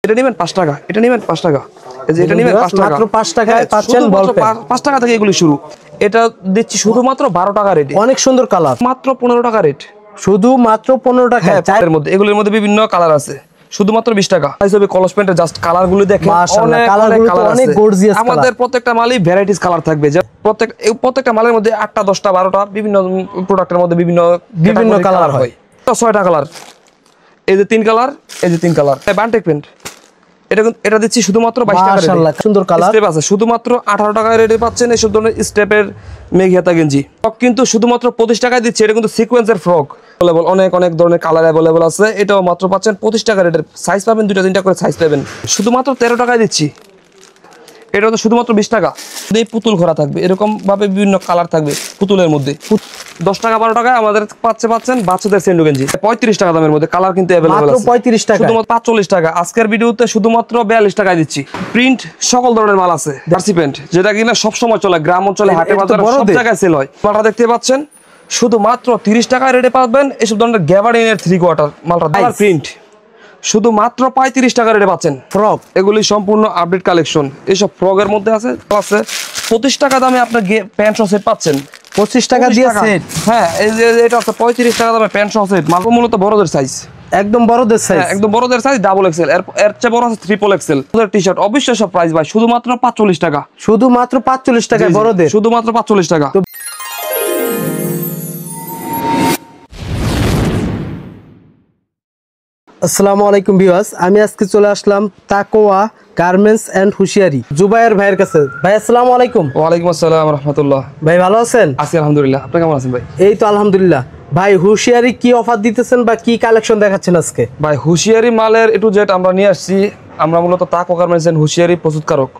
এটা নেবেন 5 টাকা, এটা নেবেন 5 টাকা, এই যে এটা নেবেন 5 টাকা, মাত্র 5 টাকায় পাচ্ছেন বল পেন। 5 টাকা থেকে এগুলি শুরু। এটা দিচ্ছি শুধুমাত্র 12 টাকা রেট। অনেক সুন্দর কালার, মাত্র 15 টাকা রেট, শুধু মাত্র 15 টাকা। চারের মধ্যে এগুলোর মধ্যে বিভিন্ন কালার আছে, শুধুমাত্র 20 টাকা। হিসেবে কলস পেন্টের জাস্ট কালারগুলো দেখেন, মাশাআল্লাহ কালারগুলো তো অনেক গর্জিয়াস কালার। আমাদের প্রত্যেকটা মালই ভ্যারাইটিস কালার থাকবে, যে প্রত্যেকটা মালের মধ্যে 8টা 10টা 12টা বিভিন্ন প্রোডাক্টের মধ্যে বিভিন্ন কালার হয়। 6টা কালার, এই যে 3 কালার, এই যে 3 কালার। বান্টেক পেন্ট এটা দিচ্ছি শুধুমাত্র 22 টাকা রেটে। মাশাআল্লাহ সুন্দর কালার। স্টেপ আছে শুধুমাত্র 18 টাকা রেটে পাচ্ছেন এইসব ধরনের স্টেপের মেঘিয়াতা গেঞ্জি। ফ্রক কিন্তু শুধুমাত্র 25 টাকায় দিচ্ছি। এটা কিন্তু সিকোয়েন্সের ফ্রক अवेलेबल, অনেক ধরনের কালার अवेलेबल আছে। এটাও মাত্র পাচ্ছেন 25 টাকা রেটের। সাইজ পাবেন 2টা 3টা করে সাইজ পাবেন, শুধুমাত্র 13 টাকায় দিচ্ছি। এটা তো শুধুমাত্র 20 টাকা। এই পুতুল ঘোরা থাকবে, এরকম ভাবে বিভিন্ন কালার থাকবে পুতুলের মধ্যে। 10 টাকা 12 টাকা আমাদের পাচ্ছেন বাচ্চাদের সেন্ডো গেঞ্জি 35 টাকা দামের মধ্যে। কালার কিন্তু अवेलेबल আছে, মাত্র 35 টাকা, শুধুমাত্র 45 টাকা। আজকের ভিডিওতে শুধুমাত্র 42 টাকায় দিচ্ছি। প্রিন্ট সকল ধরনের মাল আছে। জার্সি প্যান্ট যেটা কিনা সব সময় চলে, গ্রাম অঞ্চলে হাটে বাজারে সব জায়গায় সেল হয়। মালটা দেখতে পাচ্ছেন শুধুমাত্র 30 টাকা রেটে পাবেন। এসব ধরনের গ্যাবার্ডিনের 3 কোয়ার্টার মালটা কালার প্রিন্ট শুধুমাত্র 35 টাকা রেটে পাচ্ছেন। ফ্রক এগুলি সম্পূর্ণ আপডেট কালেকশন। এইসব ফ্রকের মধ্যে আছে 25 টাকা দামে আপনার প্যান্ট সহ সেট পাচ্ছেন। 25 টাকা দিয়ে সেট। হ্যাঁ, এই যে এটা আছে 35 টাকা দামে প্যান্ট সহ সেট। মাল মূলত বড়দের সাইজ, একদম বড়দের সাইজ। হ্যাঁ একদম বড়দের সাইজ, ডাবল এক্সেল, এর চেয়ে বড় আছে ট্রিপল এক্সেল। ওদের টি-শার্ট অবশ্যই সব প্রাইস ভাই শুধুমাত্র 45 টাকা, শুধুমাত্র 45 টাকায় বড়দের, শুধুমাত্র 45 টাকা। আসসালামু আলাইকুম ভিউয়ার্স, আমি আজকে চলে আসলাম তাকওয়া গার্মেন্টস এন্ড হুশিয়ারি জুবায়ের ভাইয়ের কাছে। ভাই আসসালামু আলাইকুম। ওয়ালাইকুম আসসালাম রাহমাতুল্লাহ। ভাই ভালো আছেন? আছি আলহামদুলিল্লাহ, আপনি কেমন আছেন ভাই? এই তো আলহামদুলিল্লাহ। ভাই হুশিয়ারি কি অফার দিতেছেন বা কি কালেকশন দেখাচ্ছেন আজকে? ভাই হুশিয়ারি মালের A to Z আমরা নিয়ে আসছি। আমরা মূলত তাকওয়া গার্মেন্টস এন্ড হুশিয়ারি প্রস্তুতকারক।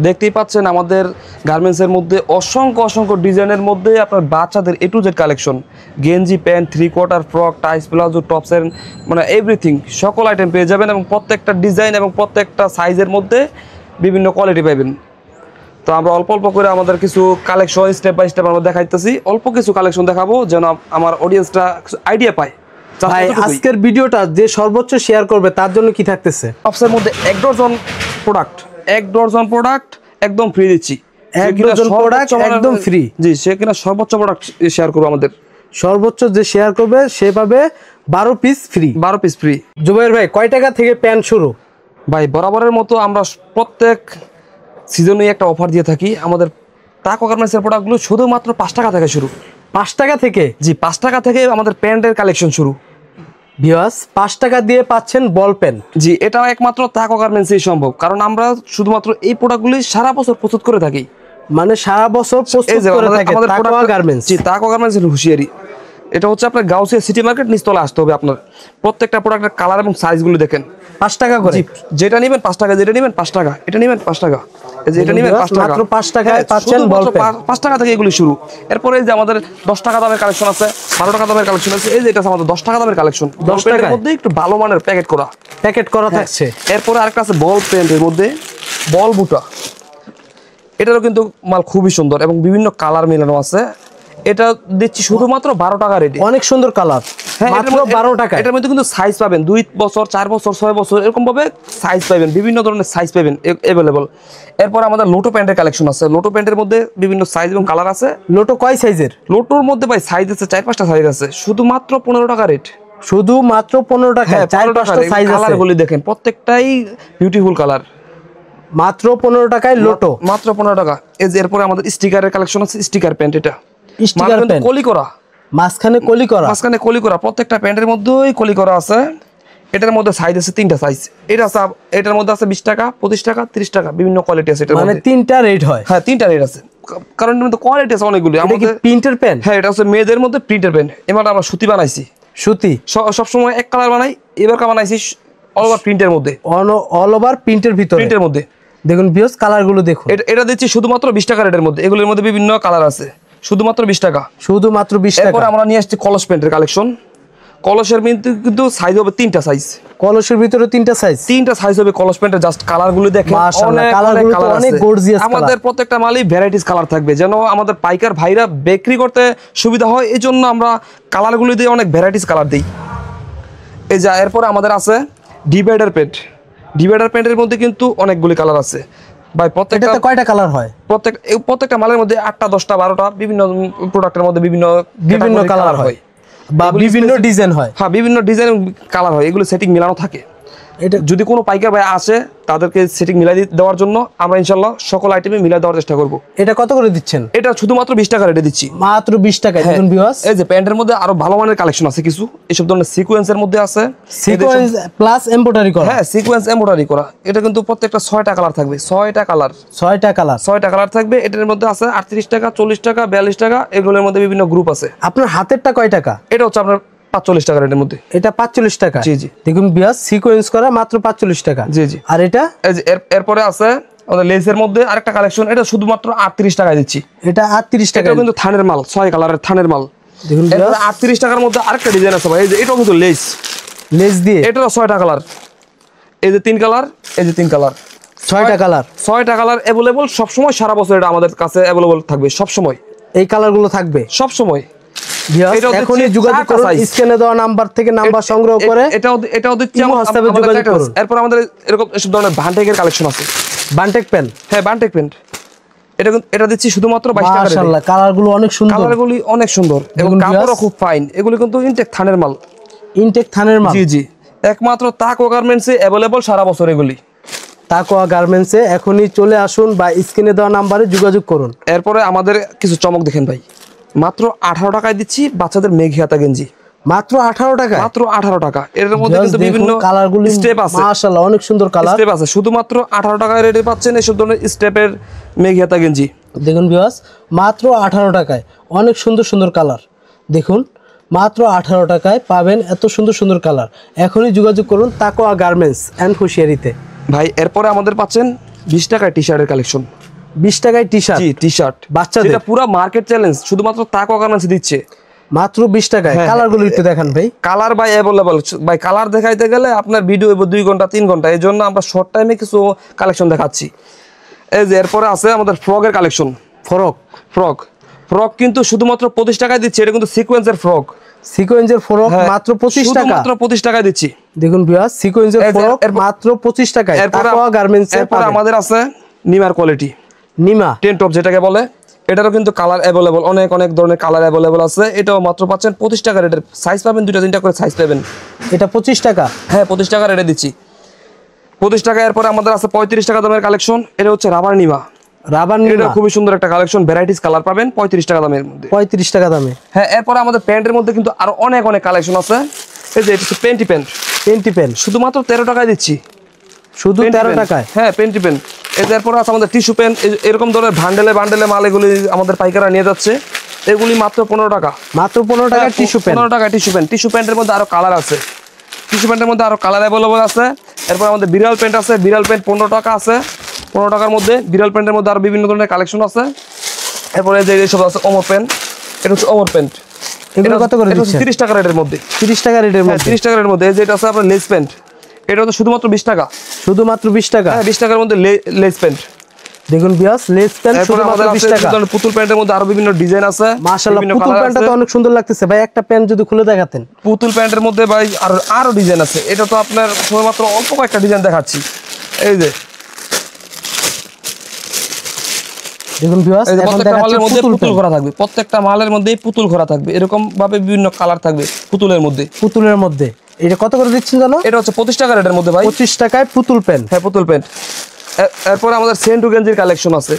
দেখতেই পাচ্ছেন আমাদের গার্মেন্টসের মধ্যে অসংখ্য ডিজাইনের মধ্যে আপনার বাচ্চাদের A to Z কালেকশন, গেঞ্জি, প্যান্ট, 3 কোয়ার্টার, ফ্রক, টাইস, প্লাজো, টপসের মানে এভরিথিং সকল আইটেম পেয়ে যাবেন, এবং প্রত্যেকটা ডিজাইন এবং প্রত্যেকটা সাইজের মধ্যে বিভিন্ন কোয়ালিটি পাবেন। তো আমরা অল্প করে আমাদের কিছু কালেকশন স্টেপ বাই স্টেপ আমরা দেখাইতেছি। অল্প কিছু কালেকশন দেখাবো যেন আমার অডিয়েন্সটা আইডিয়া পায়। ভাই আজকের ভিডিওটা যে সর্বোচ্চ শেয়ার করবে তার জন্য কি থাকতেছে? টপসের মধ্যে 1 ডজন প্রোডাক্ট একদম ফ্রি দিচ্ছি। 1 ডজন প্রোডাক্ট একদম ফ্রি। জি, সে কিনা সর্বোচ্চ প্রোডাক্ট শেয়ার করবে আমাদের। সর্বোচ্চ যে শেয়ার করবে সে পাবে 12 piece free. 12 piece free. Zubair ভাই কয় টাকা থেকে প্যান্ট শুরু? ভাই বরাবরের মতো আমরা প্রত্যেক সিজনে একটা অফার দিয়ে থাকি। আমাদের তাকওয়া গার্মেন্টসের প্রোডাক্টগুলো শুধুমাত্র 5 টাকা থেকে শুরু। 5 টাকা থেকে? জি, 5 টাকা থেকে আমাদের প্যান্টের কালেকশন শুরু। ভিউয়ার্স 5 টাকা দিয়ে পাচ্ছেন বল পেন। জি, এটাও একমাত্র তাকওয়া গার্মেন্টসেই সম্ভব, কারণ আমরা শুধুমাত্র এই প্রোডাক্টগুলি সারা বছর প্রস্তুত করে থাকি। মানে সারা বছর প্রস্তুত করে থাকে তাকওয়া গার্মেন্টস। জি, তাকওয়া গার্মেন্টস এর হুশিয়ারি। এটা হচ্ছে আপনার গাউসিয়া সিটি মার্কেট নিচতলা আসতে হবে আপনার। প্রত্যেকটা প্রোডাক্টের কালার এবং সাইজগুলো দেখেন। 5 টাকা করে? যেটা নেবেন 5 টাকা, যেটা নেবেন 5 টাকা, এটা নেবেন 5 টাকা, এই যে এটা নেবেন 5 টাকা, মাত্র 5 টাকায় পাচ্ছেন বল পেন। 5 টাকা থেকে এগুলো শুরু। এরপরে এই যে আমাদের 10 টাকা দামের কালেকশন আছে, 12 টাকা দামের কালেকশন আছে। এই যে এটা আমাদের 10 টাকা দামের কালেকশন, 10 টাকার মধ্যে একটু ভালো মানের প্যাকেট করা থাকছে। এরপরে আরেকটা আছে বল পেন্টের মধ্যে বল বুটা। এটারও কিন্তু মাল খুবই সুন্দর এবং বিভিন্ন কালার মিলানো আছে। এটা দিচ্ছি শুধুমাত্র 12 টাকা রেটে। অনেক সুন্দর কালার, মাত্র 12 টাকা। এটার মধ্যে কিন্তু সাইজ পাবেন 2 বছর, 4 বছর, 6 বছর এরকম ভাবে সাইজ পাবেন, বিভিন্ন ধরনের সাইজ পাবেন अवेलेबल। এরপর আমাদের লোটো প্যান্টের কালেকশন আছে। লোটো প্যান্টের মধ্যে বিভিন্ন সাইজ এবং কালার আছে। লোটো কয় সাইজের? লোটোর মধ্যে ভাই সাইজ আছে 4-5টা সাইজ আছে, শুধুমাত্র 15 টাকা রেট। শুধুমাত্র 15 টাকা, 4-5টা সাইজ আছে। কালারগুলি দেখেন, প্রত্যেকটাই বিউটিফুল কালার। মাত্র 15 টাকায় লোটো, মাত্র 15 টাকা। এই যে এরপরে আমাদের স্টিকারের কালেকশন আছে। স্টিকার প্যান্ট, এটা স্টিকার প্যান্ট কলি করা, মাঝখানে কলি করা, প্রত্যেকটা প্যান্টের মধ্যেই কলি করা আছে। এটার মধ্যে সাইজ আছে 3টা সাইজ। এটার মধ্যে আছে 20 টাকা, 25 টাকা, 30 টাকা, বিভিন্ন কোয়ালিটি আছে। এটার মানে 3টা রেট হয়? হ্যাঁ, 3টা রেট আছে, কারণ এর মধ্যে কোয়ালিটি আছে অনেকগুলো। আমাদের প্রিন্টের প্যান্ট। হ্যাঁ, এটা হচ্ছে মেয়েদের মধ্যে প্রিন্টের প্যান্ট। এবার আমরা সুতি বানাইছি। সুতি সবসময় এক কালার বানাই, এবার বানাইছি অল ওভার প্রিন্টের মধ্যে, অল ওভার প্রিন্টের ভিতরে, প্রিন্টের মধ্যে। দেখুন ভিউয়ার্স কালারগুলো দেখুন। এটা দিচ্ছি শুধুমাত্র 20 টাকা রেটের মধ্যে। এগুলোর মধ্যে বিভিন্ন কালার আছে, শুধুমাত্র 20 টাকা, শুধুমাত্র 20 টাকা। এরপর আমরা নিয়ে আসছি কলস প্যান্টের কালেকশন। কলসের কিন্তু সাইজ হবে 3টা সাইজ। কলসের ভিতরে 3টা সাইজ? 3টা সাইজ হবে কলস প্যান্টের। জাস্ট কালারগুলো দেখেন, মাশাআল্লাহ কালারগুলো তো অনেক গর্জিয়াস কালার। আমাদের প্রত্যেকটা মালই ভ্যারাইটিস কালার থাকবে, যেন আমাদের পাইকার ভাইরা বিক্রি করতে সুবিধা হয়, এই জন্য আমরা কালারগুলো দিয়ে অনেক ভ্যারাইটিস কালার দিই। এই যে এরপর আমাদের আছে ডিভাইডার প্যান্ট। ডিভাইডার প্যান্টের মধ্যে কিন্তু অনেকগুলি কালার আছে ভাই। প্রত্যেকটা এটাতে কয়টা কালার হয়? প্রত্যেকটা মালের মধ্যে 8টা 10টা 12টা বিভিন্ন প্রোডাক্টের মধ্যে বিভিন্ন কালার হয় বা বিভিন্ন ডিজাইন হয়। হ্যাঁ, বিভিন্ন ডিজাইন কালার হয়, এগুলো সেটিং মিলানো থাকে। এটা যদি কোনো পাইকার ভাই আসে তাদেরকে সেটিং মিলাই দেওয়ার জন্য আমরা ইনশাল্লাহ সকল আইটেমে মিলাই দেওয়ার চেষ্টা করব। এটা কত করে দিচ্ছেন? এটা শুধুমাত্র 20 টাকা রেটে দিচ্ছি, মাত্র 20 টাকা। দেখুন ভিউয়ার্স, এই যে প্যান্টের মধ্যে আরো ভালো মানের কালেকশন আছে কিছু, এইসব ধরনের সিকোয়েন্সের মধ্যে আছে, সিকোয়েন্স প্লাস এমব্রয়ডারি করা। হ্যাঁ, সিকোয়েন্স এমব্রয়ডারি করা। এটা কিন্তু প্রত্যেকটা 6টা কালার থাকবে, 6টা কালার থাকবে। এটার মধ্যে আছে 38 টাকা, 40 টাকা, 42 টাকা, এগুলোর মধ্যে বিভিন্ন গ্রুপ আছে। আপনার হাতেরটা কয় টাকা? এটা হচ্ছে আপনার 45 টাকা রেটের মধ্যে। এটা 45 টাকা। জি জি, দেখুন ভিউয়ার্স, সিকোয়েন্স করা মাত্র 45 টাকা। জি জি। আর এটা এই যে এরপরে আছে আমাদের লেসের মধ্যে আরেকটা কালেকশন, এটা শুধুমাত্র 38 টাকায় দিচ্ছি। এটা 38 টাকা। এটা কিন্তু থানের মাল, 6 কালারের থানের মাল। দেখুন এরপরে 38 টাকার মধ্যে আরেকটা ডিজাইন আছে ভাই, এই যে এটাও কিন্তু লেস দিয়ে। এটারও 6টা কালার, এই যে 3 কালার, এই যে 3 কালার, 6টা কালার। 6টা কালার अवेलेबल সব সময়, সারা বছর এটা আমাদের কাছে अवेलेबल থাকবে সব সময়। এই কালারগুলো থাকবে সব সময়। এখনই যোগাযোগ করুন, স্ক্রিনে দেওয়া নাম্বার থেকে নাম্বার সংগ্রহ করে। এটাও দিচ্ছি হোয়াটসঅ্যাপে যোগাযোগ করুন। এরপর আমাদের এরকম এসব ধরনের বান্টেকের কালেকশন আছে। বান্টেক পেন? হ্যাঁ, বান্টেক পেন। এটা দিচ্ছি শুধুমাত্র 22 টাকা। মাশাআল্লাহ, কালারগুলো অনেক সুন্দর। কালারগুলি অনেক সুন্দর এবং কাপড়ও খুব ফাইন। এগুলি কিন্তু ইনটেক থানের মাল। ইনটেক থানের মাল? জি জি, একমাত্র তাকওয়া গার্মেন্টসে अवेलेबल সারা বছর এগুলি। তাকওয়া গার্মেন্টসে এখনই চলে আসুন বা স্ক্রিনে দেওয়া নম্বরে যোগাযোগ করুন। এরপরে আমাদের কিছু চমক দেখেন ভাই, মাত্র 18 টাকায় দিচ্ছি বাচ্চাদের মেঘি হাতা গেঞ্জি। মাত্র 18 টাকা? মাত্র 18 টাকা। এর মধ্যে কিন্তু বিভিন্ন কালারগুলো স্টেপ আছে। মাশাআল্লাহ, অনেক সুন্দর কালার। স্টেপ আছে, শুধুমাত্র 18 টাকায় রেটে পাচ্ছেন এসব ধরনের স্টেপের মেঘি হাতা গেঞ্জি। দেখুন ভিউয়ার্স, মাত্র 18 টাকায় অনেক সুন্দর সুন্দর কালার। দেখুন, মাত্র 18 টাকায় পাবেন এত সুন্দর সুন্দর কালার। এখনই যোগাযোগ করুন তাকওয়া গার্মেন্টস এন্ড হুশিয়ারিতে। ভাই এরপরে আমাদের পাচ্ছেন 20 টাকায় টি-শার্টের কালেকশন। 20 টাকায় টি-শার্ট? জি, টি-শার্ট বাচ্চাদের। এটা পুরো মার্কেট চ্যালেঞ্জ, শুধুমাত্র তাকওয়া গার্মেন্টস দিচ্ছে মাত্র 20 টাকায়। কালারগুলো একটু দেখান ভাই। কালার ভাই अवेलेबल ভাই, কালার দেখাইতে গেলে আপনার ভিডিও 2 ঘন্টা 3 ঘন্টা, এই জন্য আমরা শর্ট টাইমে কিছু কালেকশন দেখাচ্ছি। এই যে এরপরে আছে আমাদের ফ্রকের কালেকশন। ফ্রক কিন্তু শুধুমাত্র 25 টাকায় দিচ্ছি। এটা কিন্তু সিকোয়েন্সের ফ্রক। সিকোয়েন্সের ফ্রক মাত্র 25 টাকা। মাত্র 25 টাকায় দিচ্ছি। দেখুন ভিউয়ার্স, সিকোয়েন্সের ফ্রক মাত্র 25 টাকায় তাকওয়া গার্মেন্টসে। এরপর আমাদের আছে নিমার কোয়ালিটি, নিমা 10 টপ যেটাকে বলে। এটারও কিন্তু কালার अवेलेबल, অনেক ধরনের কালার अवेलेबल আছে। এটাও মাত্র পাচ্ছেন 25 টাকা রেটের। সাইজ পাবেন 2টা 3টা করে সাইজ পাবেন। এটা 25 টাকা? হ্যাঁ, 25 টাকা রেটে দিচ্ছি। 25 টাকা। এরপর আমাদের আছে 35 টাকা দামের কালেকশন। এটা হচ্ছে রাবার নিমা। এটা খুবই সুন্দর একটা কালেকশন, ভ্যারাইটিস কালার পাবেন 35 টাকা দামের মধ্যে। 35 টাকা দামে? হ্যাঁ। এরপর আমাদের প্যান্টের মধ্যে কিন্তু আরো অনেক কালেকশন আছে। এই যে এটা হচ্ছে পেন্টি প্যান্ট, শুধুমাত্র 13 টাকায় দিচ্ছি। শুধু 13 টাকায়? হ্যাঁ, পেন্টি প্যান্ট। এরপর আছে আমাদের টিস্যু প্যান্ট, এরকম ধরনের বান্ডেলে মাল, এগুলি আমাদের পাইকাররা নিয়ে যাচ্ছে। এগুলি মাত্র 15 টাকা। মাত্র 15 টাকা টিস্যু প্যান্ট? 15 টাকা টিস্যু প্যান্ট। টিস্যু প্যান্টের মধ্যে আরো কালার আছে। টিস্যু প্যান্টের মধ্যে আরো কালার अवेलेबल আছে। এরপর আমাদের বিড়াল প্যান্ট আছে। বিড়াল প্যান্ট 15 টাকা আছে। 15 টাকার মধ্যে বিড়াল প্যান্টের মধ্যে আরো বিভিন্ন ধরনের কালেকশন আছে। এরপরে যে এইসব আছে ওমর প্যান্ট। এটা হচ্ছে ওমর প্যান্ট। এগুলো কত করে দিচ্ছেন? 30 টাকা রেটের মধ্যে। 30 টাকা রেটের মধ্যে? 30 টাকা রেটের মধ্যে। এই যে এটা আছে আপনার লেস প্যান্ট। এটা হচ্ছে শুধুমাত্র 20 টাকা। শুধুমাত্র 20 টাকা? হ্যাঁ, 20 টাকার মধ্যে লেস প্যান্ট। দেখুন ভিউয়ার্স, লেস প্যান্ট শুধুমাত্র 20 টাকা। পুতুল প্যান্টের মধ্যে আরো বিভিন্ন ডিজাইন আছে। মাশাআল্লাহ, পুতুল প্যান্টটা তো অনেক সুন্দর লাগতেছে ভাই। একটা প্যান্ট যদি খুলে দেখাতেন। পুতুল প্যান্টের মধ্যে ভাই আরো ডিজাইন আছে। এটা তো আপনার শুধুমাত্র অল্প কয়েকটা ডিজাইন দেখাচ্ছি। এই যে দেখুন ভিউয়ার্স, এখন দেখাচ্ছি পুতুল করা থাকবে। প্রত্যেকটা মালের মধ্যেই পুতুল করা থাকবে। এরকম ভাবে বিভিন্ন কালার থাকবে পুতুলের মধ্যে। এটা কত করে দিচ্ছেন জানো? এটা হচ্ছে 25 টাকা রেটের মধ্যে ভাই। 25 টাকায় পুতুল প্যান্ট? হ্যাঁ, পুতুল প্যান্ট। এরপর আমাদের সেন্টু গেঞ্জির কালেকশন আছে।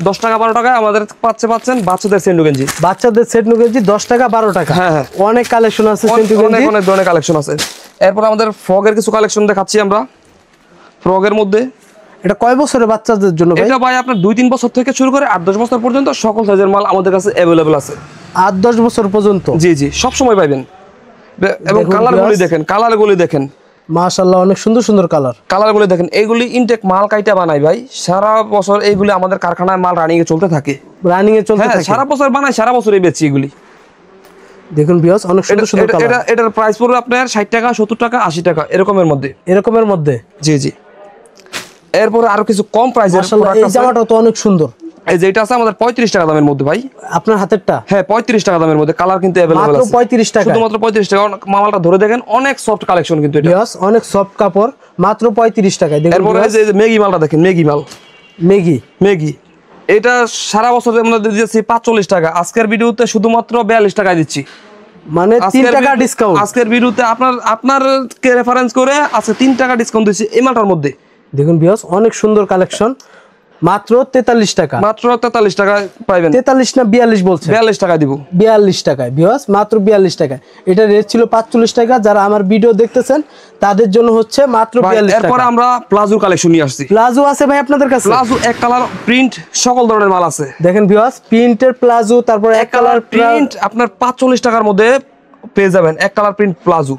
10 টাকা 12 টাকায় আমাদের পাচ্ছেন বাচ্চাদের সেন্টু গেঞ্জি। বাচ্চাদের সেন্টু গেঞ্জি 10 টাকা 12 টাকা? হ্যাঁ, অনেক কালেকশন আছে সেন্টু গেঞ্জি। অনেক ধরনের কালেকশন আছে। এরপর আমাদের ফ্রকের কিছু কালেকশন দেখাচ্ছি আমরা। ফ্রকের মধ্যে এটা কয় বছরের বাচ্চাদের জন্য ভাই? এটা ভাই আপনার 2-3 বছর থেকে শুরু করে 8-10 বছর পর্যন্ত সকল সাইজের মাল আমাদের কাছে अवेलेबल আছে। 8-10 বছর পর্যন্ত? জি জি, সব সময় পাবেন। এবং কালারগুলি দেখেন মাশাআল্লাহ, অনেক সুন্দর সুন্দর কালারগুলি দেখেন। এইগুলি ইনটেক মাল কাইটা বানাই ভাই। সারা বছর এইগুলি আমাদের কারখানায় মাল রানিং এ চলতে থাকে। সারা বছর বানাই, সারা বছরই বেচি এগুলি। দেখুন ভিউয়ার্স, অনেক সুন্দর সুন্দর কালার। এটার প্রাইস পড়বে আপনার 60 টাকা, 70 টাকা, 80 টাকা এরকমের মধ্যে। জি। এরপর আরো কিছু কম প্রাইসের প্রোডাক্ট আছে। এই জামাটাও তো অনেক সুন্দর। এই যে এটা আছে আমাদের 35 টাকা দামের মধ্যে ভাই। আপনার হাতেরটা? হ্যাঁ, 35 টাকা দামের মধ্যে। কালার কিন্তু अवेलेबल আছে। মাত্র 35 টাকা? শুধুমাত্র 35 টাকা। মালটা ধরে দেখেন, অনেক সফট কালেকশন কিন্তু এটা। ভিউয়ার্স, অনেক সফট কাপড়, মাত্র 35 টাকায়। দেখুন এরপরে এই যে ম্যাগি মালটা দেখেন, ম্যাগি মাল, ম্যাগি এটা সারা বছর আমরা দিয়েছি 45 টাকা, আজকের ভিডিওতে শুধুমাত্র 42 টাকায় দিচ্ছি। মানে 3 টাকা ডিসকাউন্ট আজকের ভিডিওতে আপনারকে রেফারেন্স করে আজকে 3 টাকা ডিসকাউন্ট দিচ্ছি এই মালটার মধ্যে। দেখুন ভিউয়ার্স অনেক সুন্দর কালেকশন, মাত্র 43 টাকা। মাত্র 43 টাকায় পাবেন। 43 না 42 বলছে? 42 টাকা দিব। 42 টাকায় ভিউয়ার্স, মাত্র 42 টাকায়। এটা রেট ছিল 45 টাকা। যারা আমার ভিডিও দেখতেছেন তাদের জন্য হচ্ছে মাত্র 42 টাকা। এরপর আমরা প্লাজো কালেকশন নিয়ে আসছি। প্লাজো আছে ভাই আপনাদের কাছে? প্লাজো এক কালার প্রিন্ট সকল ধরনের মাল আছে। দেখেন ভিউয়ার্স প্রিন্টের প্লাজো, তারপর এক কালার প্রিন্ট আপনার 45 টাকার মধ্যে পেয়ে যাবেন এক কালার প্রিন্ট প্লাজো।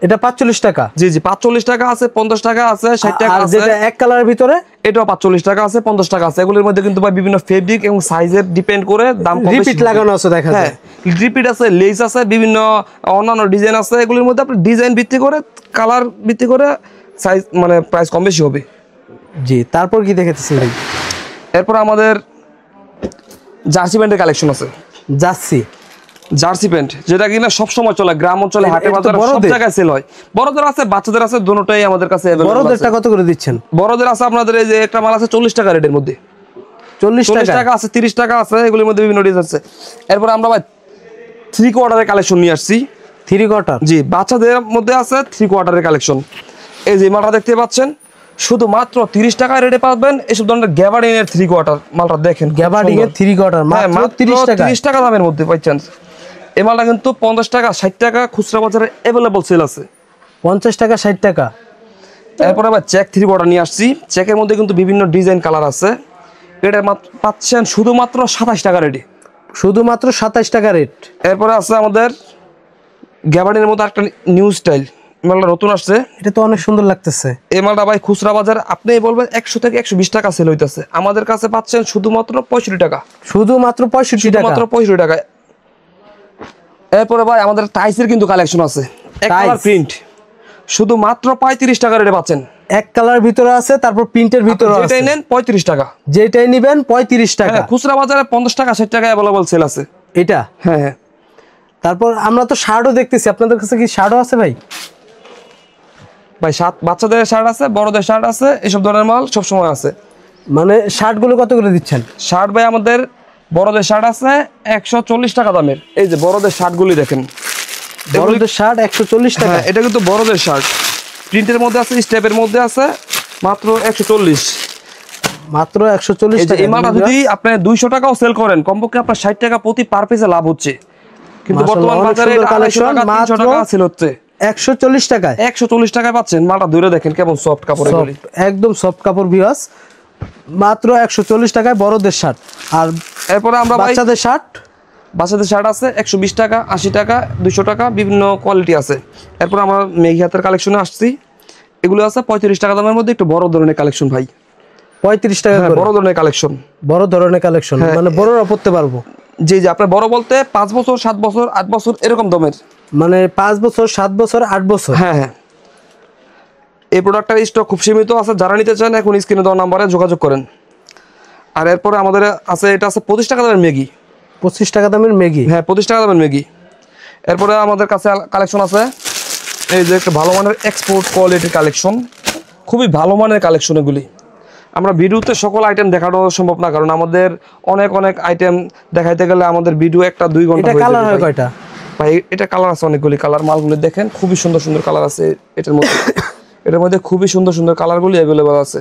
এটা 45 টাকা? জি জি 45 টাকা আছে, 50 টাকা আছে, 60 টাকা আর আছে। যেটা এক কালারের ভিতরে এটাও 45 টাকা আছে, 50 টাকা আছে। এগুলোর মধ্যে কিন্তু ভাই বিভিন্ন ফেব্রিক এবং সাইজের ডিপেন্ড করে দাম কম বেশি। রিপিট লাগানো আছে দেখা যায়। রিপিট আছে, লেস আছে, বিভিন্ন অন্যান্য ডিজাইন আছে। এগুলোর মধ্যে আপনি ডিজাইন ভিত্তি করে, কালার ভিত্তি করে সাইজ মানে প্রাইস কম বেশি হবে। জি তারপর কি দেখেছেন ভাই? এরপর আমাদের জার্সি প্যান্টের কালেকশন আছে। জার্সি প্যান্ট যেটা কিনা সব সময় চলে, গ্রাম অঞ্চলে হাটে বাজারে সব জায়গায় সেল হয়। বড়দের আছে, বাচ্চাদের আছে, দুটোটাই আমাদের কাছে अवेलेबल আছে। বড়দেরটা কত করে দিচ্ছেন? বড়দের আছে আপনাদের এই যে একটা মাল আছে 40 টাকা রেটের মধ্যে। 40 টাকা আছে, 30 টাকা আছে, এগুলোর মধ্যে বিভিন্ন ডিজাইন আছে। এরপর আমরা ভাই 3 কোয়ার্টারের কালেকশন নিয়ে আসছি। 3 কোয়ার্টার? জি বাচ্চাদের মধ্যে আছে 3 কোয়ার্টারের কালেকশন। এই যে মালটা দেখতে পাচ্ছেন শুধুমাত্র 30 টাকা রেটে পাবেন। এসব ধরনের গ্যাবার্ডিনের 3 কোয়ার্টার মালটা দেখেন, গ্যাবার্ডিনের 3 কোয়ার্টার মাত্র 30 টাকা দামের মধ্যে পাচ্ছেন। এই মালটা কিন্তু 50 টাকা 60 টাকা খুচরা বাজারে अवेलेबल সেল আছে। 50 টাকা 60 টাকা। এরপর আবার চেক 3 কোয়ার্টার নিয়ে আসছি। চেকের মধ্যে কিন্তু বিভিন্ন ডিজাইন কালার আছে। এটা পাচ্ছেন শুধুমাত্র 27 টাকা রেটে। শুধুমাত্র 27 টাকা রেট। এরপরে আছে আমাদের গ্যাবার্ডিনের মধ্যে একটা নিউ স্টাইল, মালটা নতুন আসছে। এটা তো অনেক সুন্দর লাগতেছে। এই মালটা ভাই খুচরা বাজারে আপনি বলবেন 100 থেকে 120 টাকা সেল হইতেছে, আমাদের কাছে পাচ্ছেন শুধুমাত্র 65 টাকা। শুধুমাত্র 65 টাকা? মাত্র 65 টাকায়। এরপরে ভাই আমাদের টাইসের কিন্তু কালেকশন আছে। এক কালার প্রিন্ট শুধুমাত্র 35 টাকা রেটে পাচ্ছেন। এক কালার ভিতরে আছে, তারপর প্রিন্টের ভিতরে আছে। যেটাই নেন 35 টাকা। যেটাই নেবেন 35 টাকা। খুচরা বাজারে 50 টাকা 60 টাকা अवेलेबल সেল আছে এটা। হ্যাঁ। তারপর আমরা তো শার্টও দেখতেছি, আপনাদের কাছে কি শার্টও আছে ভাই? ভাই বাচ্চাদের শার্ট আছে, বড়দের শার্ট আছে, এসব ধরনের মাল সব সময় আছে। মানে শার্টগুলো কত করে দিচ্ছেন? শার্ট ভাই আমাদের বড়দের শার্ট আছে 140 টাকা দামের। এই যে বড়দের শার্টগুলি দেখেন, বড়দের শার্ট 140 টাকা। এটা কিন্তু বড়দের শার্ট, প্রিন্টের মধ্যে আছে, স্টেপের মধ্যে আছে, মাত্র 140। মাত্র 140 টাকা। এই মালটা যদি আপনি 200 টাকাও সেল করেন, কমপক্ষে আপনার 60 টাকা প্রতি পার পিসে লাভ হচ্ছে। কিন্তু বর্তমান বাজারে এটা 300 টাকা সেল হচ্ছে। 140 টাকায়? 140 টাকায় পাচ্ছেন। মালটা ধরে দেখেন কেমন সফট কাপড়, এগুলি একদম সফট কাপড় ভিউয়ার্স। মাত্র 140 টাকায় বড়দের শার্ট। আর এরপরে আমরা বাচ্চাদের শার্ট? বাচ্চাদের শার্ট আছে 120 টাকা, 80 টাকা, 200 টাকা, বিভিন্ন কোয়ালিটি আছে। এরপর আমরা মেঘি হাতের কালেকশনে আসছি। এগুলো আছে 35 টাকা দামের মধ্যে, একটু বড় ধরনের কালেকশন ভাই। 35 টাকা করে? বড় ধরনের কালেকশন। বড় ধরনের কালেকশন মানে বড়রা পড়তে পারবো? জি জি আপনার বড় বলতে 5 বছর 7 বছর 8 বছর এরকম দামের। মানে 5 বছর 7 বছর 8 বছর? হ্যাঁ হ্যাঁ। এই প্রোডাক্টটার স্টক খুব সীমিত আছে, যারা নিতে চান এখন স্ক্রিনে দেওয়া নাম্বারে যোগাযোগ করেন। আর এরপরে আমাদের আছে, এটা আছে 25 টাকা দামের ম্যাগি। 25 টাকা দামের ম্যাগি? হ্যাঁ 25 টাকা দামের ম্যাগি। এরপরে আমাদের কাছে কালেকশন আছে এই যে একটা ভালো মানের এক্সপোর্ট কোয়ালিটির কালেকশন, খুবই ভালো মানের কালেকশন। এগুলি আমরা ভিডিওতে সকল আইটেম দেখানো সম্ভব না, কারণ আমাদের অনেক অনেক আইটেম দেখাইতে গেলে আমাদের ভিডিও 1-2 ঘন্টা হয়ে যাবে। এটা কালার হয় কয়টা ভাই? এটা কালার আছে অনেকগুলি কালার। মালগুলি দেখেন খুবই সুন্দর সুন্দর কালার আছে এটার মধ্যে। এটার মধ্যে খুবই সুন্দর সুন্দর কালারগুলি अवेलेबल আছে।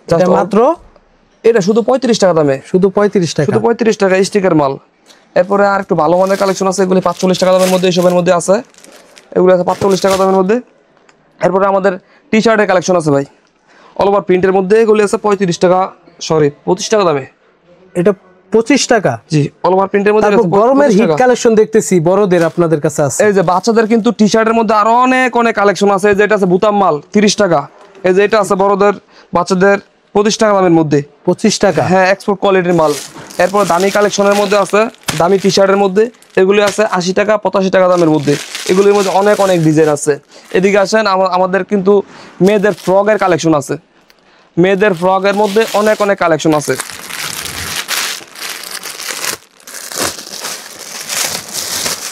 এটা মাত্র? এটা শুধু 35 টাকা দামে। শুধু 35 টাকা? শুধু 35 টাকা স্টিকার মাল। এরপরে আর একটু ভালো মানের কালেকশন আছে, এগুলি 45 টাকা দামের মধ্যে, এসবের মধ্যে আছে। এগুলো আছে 45 টাকা দামের মধ্যে। এরপরে আমাদের টি শার্টের কালেকশন আছে ভাই, অল ওভার প্রিন্টের মধ্যে। এগুলি আছে 35 টাকা, সরি 25 টাকা দামে। এটা 25 টাকা? জি অল ওভার প্রিন্টের মধ্যে। গরমের হিট কালেকশন দেখতেছি বড়দের আপনাদের কাছে আছে। এই যে বাচ্চাদের কিন্তু টি শার্টের মধ্যে আরো অনেক অনেক কালেকশন আছে। এই যে এটা আছে বুতাম মাল 30 টাকা। এই যে এটা আছে বড়দের বাচ্চাদের 25 টাকা দামের মধ্যে। 25 টাকা? হ্যাঁ এক্সপোর্ট কোয়ালিটির মাল। এরপর দামি কালেকশনের মধ্যে আছে দামি টি শার্টের মধ্যে, এগুলি আছে 80 টাকা 85 টাকা দামের মধ্যে। এগুলির মধ্যে অনেক অনেক ডিজাইন আছে। এদিকে আসেন, আমাদের কিন্তু মেয়েদের ফ্রকের কালেকশন আছে। মেয়েদের ফ্রকের মধ্যে অনেক অনেক কালেকশন আছে।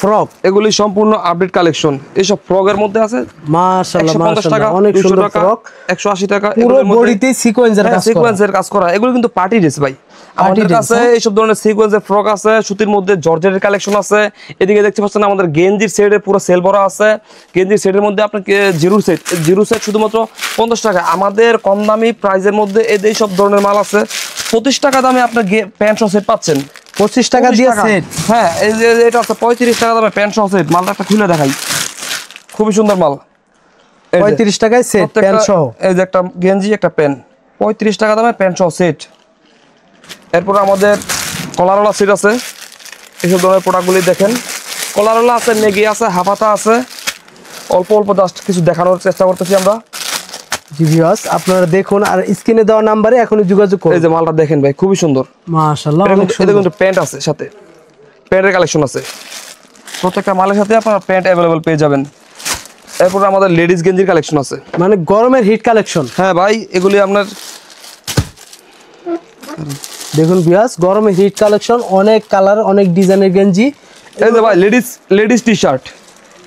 ফ্রক, এগুলি সম্পূর্ণ আপডেট কালেকশন। এইসব ফ্রকের মধ্যে আছে মাশাআল্লাহ 150 টাকা, অনেক 200 সুন্দর টাকা, ফ্রক, 180 টাকা। পুরো বডিতে সিকোয়েন্সের কাজ করা, সিকোয়েন্সের কাজ করা। এগুলো কিন্তু পার্টি ড্রেস ভাই। আমাদের কাছে এইসব ধরনের সিকোয়েন্সের ফ্রক আছে, সুতির মধ্যে জর্জেটের কালেকশন আছে। এদিকে দেখতে পাচ্ছেন আমাদের গেঞ্জির সেটে পুরো সেল ভরা আছে। গেঞ্জির সেটের মধ্যে আপনাকে জিরো সেট শুধুমাত্র 50 টাকা। আমাদের কম দামি প্রাইজের মধ্যে এই সব ধরনের মাল আছে। 25 টাকা দামে আপনি প্যান্ট সহ সেট পাচ্ছেন। 25 টাকা দিয়ে সেট। হ্যাঁ, এই যে এটা আছে 35 টাকা দামে প্যান্ট সহ সেট। মালটা একটা খুলে দেখাই, খুবই সুন্দর মাল। 35 টাকায় সেট প্যান্ট সহ। এই যে একটা গেঞ্জি একটা প্যান্ট, 35 টাকা দামে প্যান্ট সহ সেট। এরপর আমাদের কলারওয়ালা সেট আছে। এইসব ধরনের প্রোডাক্টগুলি দেখেন, কলারওয়ালা আছে, নেগি আছে, হাফাতা আছে। অল্প অল্প জাস্ট কিছু দেখানোর চেষ্টা করতেছি আমরা। জি ভিউয়ার্স, আপনারা দেখুন আর স্ক্রিনে দেওয়া নম্বরে এখনই যোগাযোগ করুন। এই যে মালটা দেখেন ভাই, খুবই সুন্দর। মাশাআল্লাহ অনেক এটা সুন্দর। কিন্তু প্যান্ট আছে সাথে, প্যান্টের কালেকশন আছে। প্রত্যেকটা মালের সাথে আপনারা প্যান্ট অ্যাভেলেবল পেয়ে যাবেন। এরপর আমাদের লেডিস গেঞ্জির কালেকশন আছে, মানে গরমের হিট কালেকশন। হ্যাঁ ভাই, এগুলি আপনার দেখুন ভিউয়ার্স, গরমের হিট কালেকশন, অনেক কালার, অনেক ডিজাইনের গেঞ্জি। এই যে ভাই লেডিস টি শার্ট।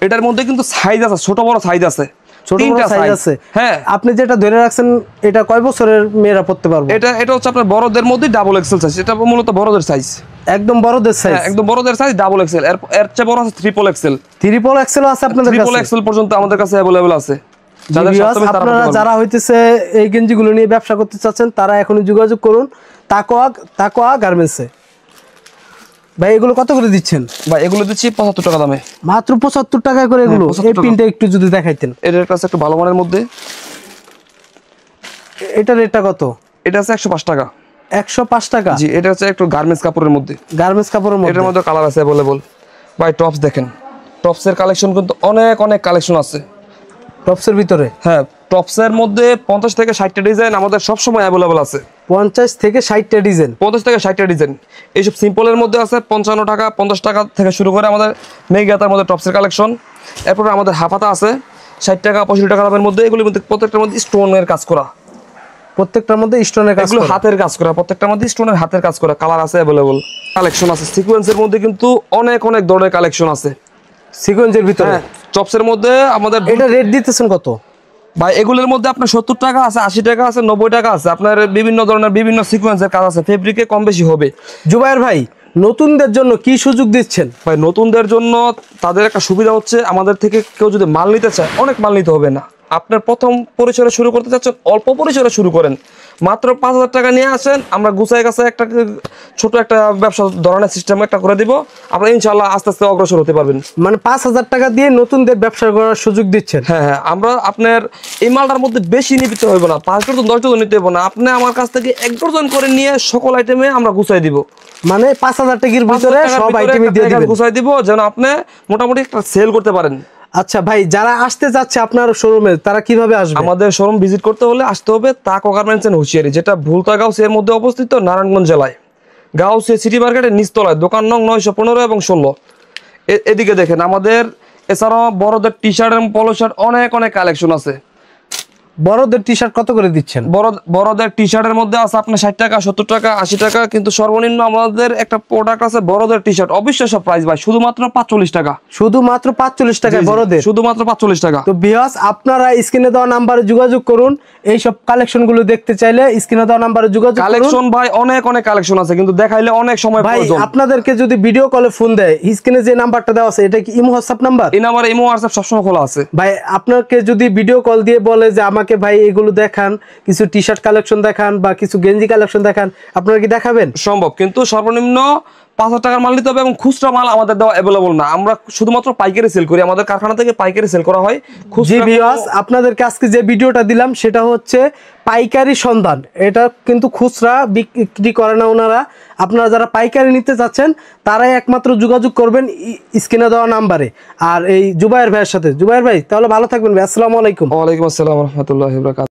এটার মধ্যে কিন্তু সাইজ আছে, ছোট বড় সাইজ আছে, ছোট বড় সাইজ আছে। হ্যাঁ, আপনি যেটা ধরে রাখছেন এটা কয় বছরের মেয়েরা পড়তে পারবে? এটা হচ্ছে আপনার বড়দের মধ্যে ডাবল এক্সেল সাইজ। এটা মূলত বড়দের সাইজ, একদম বড়দের সাইজ। হ্যাঁ একদম বড়দের সাইজ, ডাবল এক্সেল। এর চেয়ে বড় আছে ট্রিপল এক্সেল। ট্রিপল এক্সেল আছে আপনাদের কাছে? ট্রিপল এক্সেল পর্যন্ত আমাদের কাছে अवेलेबल আছে। আপনারা যারা হইতেছে এই গেঞ্জিগুলো নিয়ে ব্যবসা করতে চাচ্ছেন তারা এখনই যোগাযোগ করুন তাকোয়া গার্মেন্টসে। ভাই এগুলো কত করে দিচ্ছেন? ভাই এগুলো দিচ্ছি 75 টাকা দামে। মাত্র 75 টাকা করে এগুলো? এই পিনটা একটু যদি দেখাইতেন। এটার কাছে একটু ভালো মানের মধ্যে। এটা রেটটা কত? এটা আছে 105 টাকা। 105 টাকা? জি, এটা হচ্ছে একটু গার্মেন্টস কাপড়ের মধ্যে। গার্মেন্টস কাপড়ের মধ্যে? এটার মধ্যে কালার আছে अवेलेबल। ভাই টপস দেখেন, টপসের কালেকশন কিন্তু অনেক কালেকশন আছে টপসের ভিতরে। হ্যাঁ, টপসের মধ্যে 50 থেকে 60টা ডিজাইন আমাদের সব সময় अवेलेबल আছে। 50 থেকে 60টা ডিজাইন? 50 থেকে 60টা ডিজাইন। এইসব সিম্পলের মধ্যে আছে 55 টাকা, 50 টাকা থেকে শুরু করে আমাদের মেগাতার মধ্যে টপসের কালেকশন। এরপর আমাদের হাফাতা আছে 60 টাকা 65 টাকা দামের মধ্যে। এগুলোর মধ্যে প্রত্যেকটার মধ্যে স্টোনের কাজ করা, প্রত্যেকটার মধ্যে স্টোনের কাজ এগুলো করা, হাতের কাজ করা, প্রত্যেকটার মধ্যে স্টোনের হাতের কাজ করা। কালার আছে अवेलेबल, কালেকশন আছে। সিকোয়েন্সের মধ্যে কিন্তু অনেক ধরনের কালেকশন আছে সিকোয়েন্সের ভিতরে। হ্যাঁ, টপসের মধ্যে আমাদের এটা রেট দিতেছেন কত? ভাই এগুলোর মধ্যে আপনার 70 টাকা আছে, 80 টাকা আছে, 90 টাকা আছে। আপনার বিভিন্ন ধরনের বিভিন্ন সিকোয়েন্সের কাজ আছে, ফেব্রিকে কম বেশি হবে। জুবায়ের ভাই, নতুনদের জন্য কি সুযোগ দিচ্ছেন? ভাই নতুনদের জন্য তাদের একটা সুবিধা হচ্ছে, আমাদের থেকে কেউ যদি মাল নিতে চায় অনেক মাল নিতে হবে না। আপনার প্রথম পরিসরে শুরু করতে চাচ্ছেন, অল্প পরিসরে শুরু করেন। মাত্র 5000 টাকা নিয়ে আসেন, আমরা গুছাই গাছে একটা ছোট একটা ব্যবসা ধরনের সিস্টেম একটা করে দিব। আপনারা ইনশাআল্লাহ আস্তে আস্তে অগ্রসর হতে পারবেন। মানে 5000 টাকা দিয়ে নতুনদের ব্যবসা করার সুযোগ দিচ্ছেন? হ্যাঁ, আমরা আপনার এই মালটার মধ্যে বেশি নিতে হবে না, 5 ডজন 10 ডজন নিতে হবে না। আপনি আমার কাছ থেকে 1 ডজন করে নিয়ে সকল আইটেমে আমরা গুছাই দিব। মানে 5000 টাকার ভিতরে সব আইটেম দিয়ে দিবেন, গুছাই দিব, যেন আপনি মোটামুটি একটা সেল করতে পারেন। আচ্ছা ভাই, যারা আসতে যাচ্ছে আপনার শোরুমে তারা কিভাবে আসবে? আমাদের শোরুম ভিজিট করতে হলে আসতে হবে তাকো গার্মেন্টস এন্ড হুঁশিয়ারি, যেটা ভুলতা গাউসিয়ার মধ্যে অবস্থিত, নারায়ণগঞ্জ জেলায়, গাউসিয়া সিটি মার্কেটের নিচতলায়, দোকান নং 915 এবং 16। এদিকে দেখেন আমাদের এছাড়াও বড়দের টি শার্ট এবং পলো শার্ট অনেক কালেকশন আছে। বড়দের টি শার্ট কত করে দিচ্ছেন? বড়দের টি শার্টের মধ্যে আছে আপনার 60 টাকা, 70 টাকা, 80 টাকা। কিন্তু সর্বনিম্ন আমাদের একটা প্রোডাক্ট আছে বড়দের টি শার্ট, অবিশ্বাস্য প্রাইস ভাই, শুধুমাত্র 45 টাকা। শুধুমাত্র 45 টাকায় বড়দের? শুধুমাত্র 45 টাকা। তো ভিউয়ার্স, আপনারা স্ক্রিনে দেওয়া নাম্বারে যোগাযোগ করুন। এই সব কালেকশন গুলো দেখতে চাইলে স্ক্রিনে দেওয়া নাম্বারে যোগাযোগ করুন। কালেকশন ভাই অনেক কালেকশন আছে, কিন্তু দেখাইলে অনেক সময় প্রয়োজন। ভাই আপনাদেরকে যদি ভিডিও কলে ফোন দেয়, স্ক্রিনে যে নাম্বারটা দেওয়া আছে এটা কি ইমো হোয়াটসঅ্যাপ নাম্বার? এই নাম্বারে ইমো হোয়াটসঅ্যাপ সবসময় খোলা আছে। ভাই আপনাকে যদি ভিডিও কল দিয়ে বলে যে আমাকে ভাই এগুলো দেখান, কিছু টি শার্ট কালেকশন দেখান বা কিছু গেঞ্জি কালেকশন দেখান, আপনারা কি দেখাবেন? সম্ভব, কিন্তু সর্বনিম্ন 5000 টাকার মাল নিতে হবে এবং খুচরা মাল আমাদের দেওয়া अवेलेबल না। আমরা শুধুমাত্র পাইকারি সেল করি, আমাদের কারখানা থেকে পাইকারি সেল করা হয়। জি ভিউয়ার্স, আপনাদেরকে আজকে যে ভিডিওটা দিলাম সেটা হচ্ছে পাইকারি সন্ধান। এটা কিন্তু খুচরা বিক্রি করে না ওনারা। আপনারা যারা পাইকারি নিতে চাচ্ছেন তারাই একমাত্র যোগাযোগ করবেন স্ক্রিনে দেওয়া নাম্বারে। আর এই জুবায়ের ভাইয়ের সাথে। জুবায়ের ভাই তাহলে ভালো থাকবেন ভাই, আসসালামু আলাইকুম। ওয়ালাইকুম আসসালাম ওয়া রাহমাতুল্লাহি ওয়া বারাকাতুহু।